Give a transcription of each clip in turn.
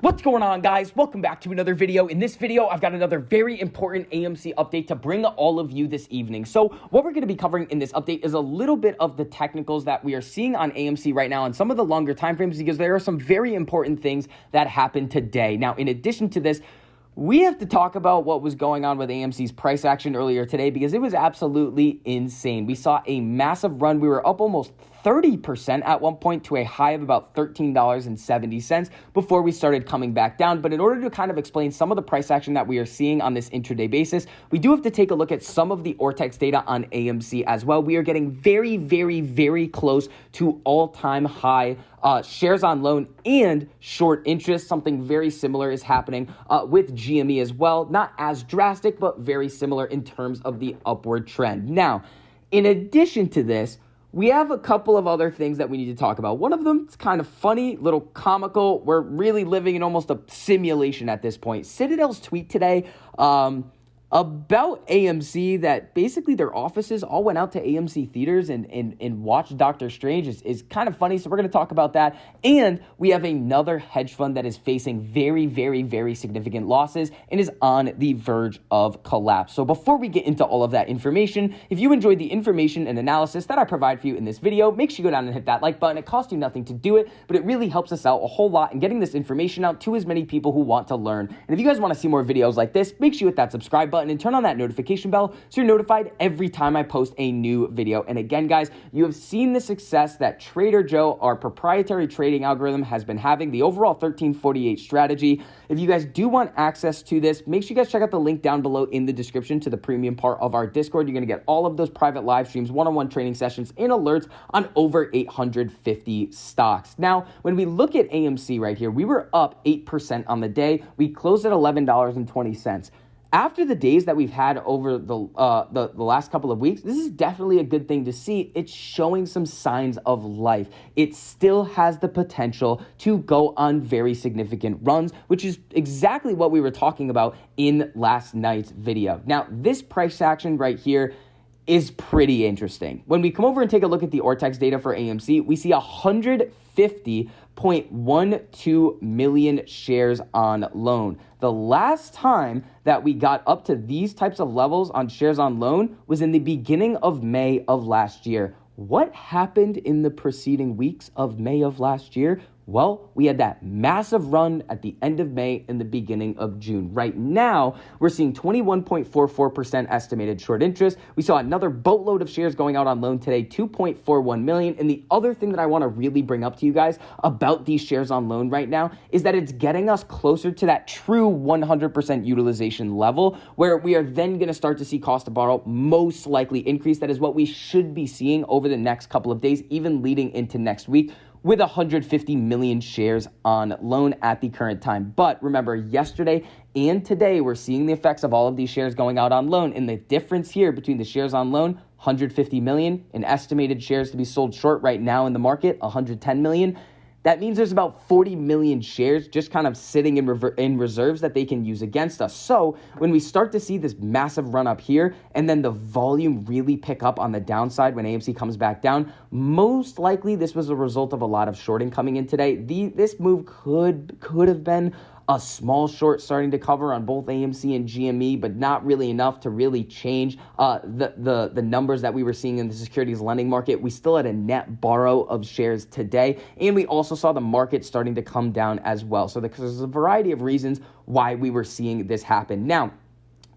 What's going on, guys? Welcome back to another video. In this video, I've got another very important AMC update to bring all of you this evening. So what we're going to be covering in this update is a little bit of the technicals that we are seeing on AMC right now and some of the longer time frames, because there are some very important things that happened today. Now, in addition to this, we have to talk about what was going on with AMC's price action earlier today, because it was absolutely insane. We saw a massive run. We were up almost 30% at one point to a high of about $13.70 before we started coming back down. But in order to kind of explain some of the price action that we are seeing on this intraday basis, we do have to take a look at some of the Ortex data on AMC as well. We are getting very, very, very close to all-time high shares on loan and short interest. Something very similar is happening with GME as well. Not as drastic, but very similar in terms of the upward trend. Now, in addition to this, we have a couple of other things that we need to talk about. One of them is kind of funny, little comical. We're really living in almost a simulation at this point. Citadel's tweet today about AMC, that basically their offices all went out to AMC theaters and watched Doctor Strange is kind of funny. So we're going to talk about that. And we have another hedge fund that is facing very, very, very significant losses and is on the verge of collapse. So before we get into all of that information, if you enjoyed the information and analysis that I provide for you in this video, make sure you go down and hit that like button. It costs you nothing to do it, but it really helps us out a whole lot in getting this information out to as many people who want to learn. And if you guys want to see more videos like this, make sure you hit that subscribe button and turn on that notification bell so you're notified every time I post a new video. And again, guys, you have seen the success that Trader Joe, our proprietary trading algorithm, has been having, the overall 1348 strategy. If you guys do want access to this, make sure you guys check out the link down below in the description to the premium part of our Discord. You're going to get all of those private live streams, one-on-one training sessions, and alerts on over 850 stocks. Now, when we look at AMC right here, we were up 8% on the day. We closed at $11.20. After the days that we've had over the last couple of weeks, this is definitely a good thing to see. It's showing some signs of life. It still has the potential to go on very significant runs, which is exactly what we were talking about in last night's video. Now, this price action right here is pretty interesting. When we come over and take a look at the Ortex data for AMC, we see 150.12 million shares on loan. The last time that we got up to these types of levels on shares on loan was in the beginning of May of last year. What happened in the preceding weeks of May of last year? Well, we had that massive run at the end of May and the beginning of June. Right now, we're seeing 21.44% estimated short interest. We saw another boatload of shares going out on loan today, 2.41 million. And the other thing that I want to really bring up to you guys about these shares on loan right now is that it's getting us closer to that true 100% utilization level, where we are then going to start to see cost to borrow most likely increase. That is what we should be seeing over the next couple of days, even leading into next week, with 150 million shares on loan at the current time. But remember, yesterday and today, we're seeing the effects of all of these shares going out on loan. And the difference here between the shares on loan, 150 million, and estimated shares to be sold short right now in the market, 110 million, that means there's about 40 million shares just kind of sitting in reserves that they can use against us. So when we start to see this massive run up here and then the volume really pick up on the downside when AMC comes back down, most likely this was a result of a lot of shorting coming in today. This move could have been a small short starting to cover on both AMC and GME, but not really enough to really change the numbers that we were seeing in the securities lending market. We still had a net borrow of shares today, and we also saw the market starting to come down as well. So there's a variety of reasons why we were seeing this happen. Now,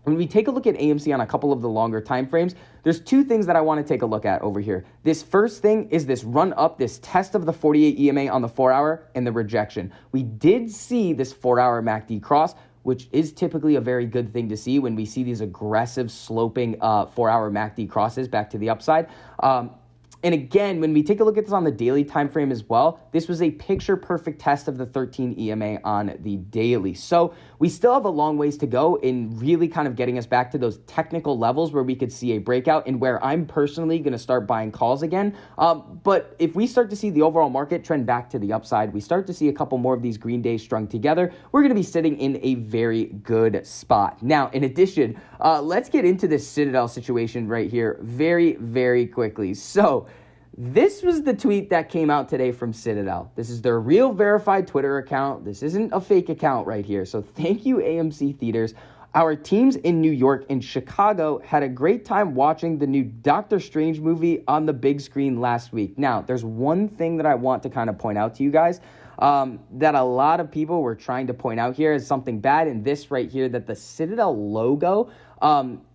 when we take a look at AMC on a couple of the longer time frames, there's two things that I want to take a look at over here. This first thing is this run up, this test of the 48 EMA on the 4-hour and the rejection. We did see this 4-hour MACD cross, which is typically a very good thing to see when we see these aggressive sloping 4-hour MACD crosses back to the upside. And again, when we take a look at this on the daily time frame as well, this was a picture-perfect test of the 13 EMA on the daily. So we still have a long ways to go in really kind of getting us back to those technical levels where we could see a breakout and where I'm personally going to start buying calls again. But if we start to see the overall market trend back to the upside, we start to see a couple more of these green days strung together, we're going to be sitting in a very good spot. Now, in addition, let's get into this Citadel situation right here very, very quickly. So This was the tweet that came out today from Citadel. This is their real verified Twitter account. This isn't a fake account right here. So thank you, AMC Theaters. Our teams in New York and Chicago had a great time watching the new Doctor Strange movie on the big screen last week. Now, there's one thing that I want to kind of point out to you guys that a lot of people were trying to point out here as something bad, and this right here, that the Citadel logo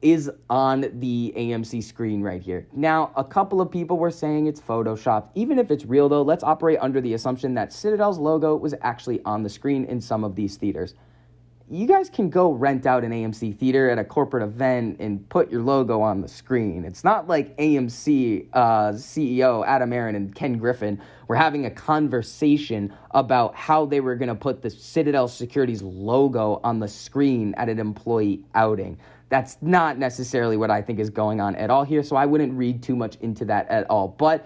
is on the AMC screen right here. Now, a couple of people were saying it's Photoshopped. Even if it's real, though, let's operate under the assumption that Citadel's logo was actually on the screen in some of these theaters. You guys can go rent out an AMC theater at a corporate event and put your logo on the screen. It's not like AMC CEO Adam Aron and Ken Griffin were having a conversation about how they were going to put the Citadel Securities logo on the screen at an employee outing. That's not necessarily what I think is going on at all here, so I wouldn't read too much into that at all. But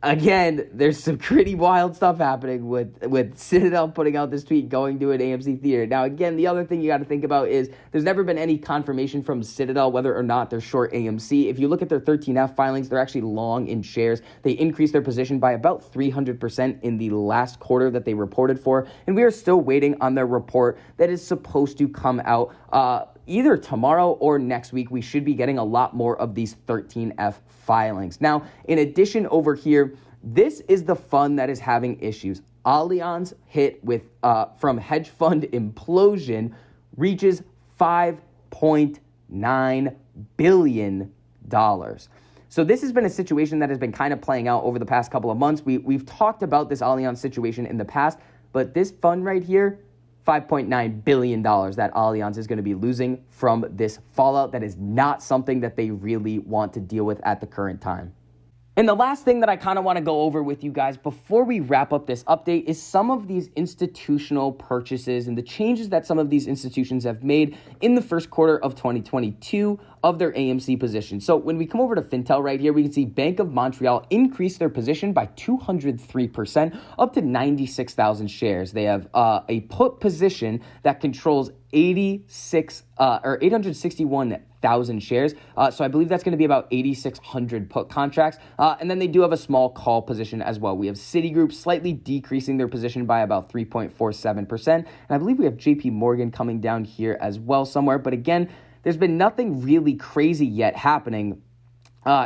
again, there's some pretty wild stuff happening with Citadel putting out this tweet going to an AMC theater. Now, again, the other thing you got to think about is there's never been any confirmation from Citadel whether or not they're short AMC. If you look at their 13F filings, they're actually long in shares. They increased their position by about 300% in the last quarter that they reported for, and we are still waiting on their report that is supposed to come out either tomorrow or next week. We should be getting a lot more of these 13F filings. Now, in addition over here, this is the fund that is having issues. Allianz hit with from hedge fund implosion reaches $5.9 billion. So this has been a situation that has been kind of playing out over the past couple of months. We've talked about this Allianz situation in the past, but this fund right here, $5.9 billion that Allianz is going to be losing from this fallout. That is not something that they really want to deal with at the current time. And the last thing that I kind of want to go over with you guys before we wrap up this update is some of these institutional purchases and the changes that some of these institutions have made in the first quarter of 2022 of their AMC position. So when we come over to Fintel right here, we can see Bank of Montreal increased their position by 203% up to 96,000 shares. They have a put position that controls 861,000 shares. So I believe that's going to be about 8,600 put contracts. And then they do have a small call position as well. We have Citigroup slightly decreasing their position by about 3.47%. And I believe we have JP Morgan coming down here as well somewhere. But again, there's been nothing really crazy yet happening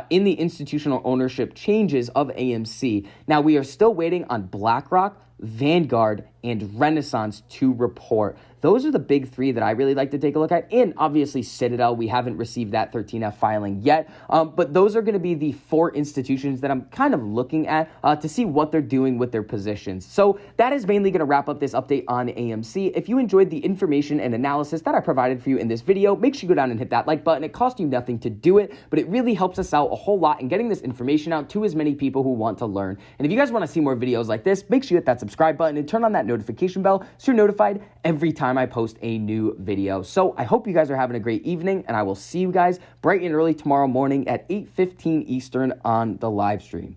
in the institutional ownership changes of AMC. Now, we are still waiting on BlackRock, Vanguard, and Renaissance to report. Those are the big three that I really like to take a look at. And obviously Citadel, we haven't received that 13F filing yet. But those are going to be the four institutions that I'm kind of looking at to see what they're doing with their positions. So that is mainly going to wrap up this update on AMC. If you enjoyed the information and analysis that I provided for you in this video, make sure you go down and hit that like button. It costs you nothing to do it, but it really helps us out a whole lot in getting this information out to as many people who want to learn. And if you guys want to see more videos like this, make sure you hit that subscribe button and turn on that notification bell so you're notified every time I post a new video. So I hope you guys are having a great evening, and I will see you guys bright and early tomorrow morning at 8:15 Eastern on the live stream.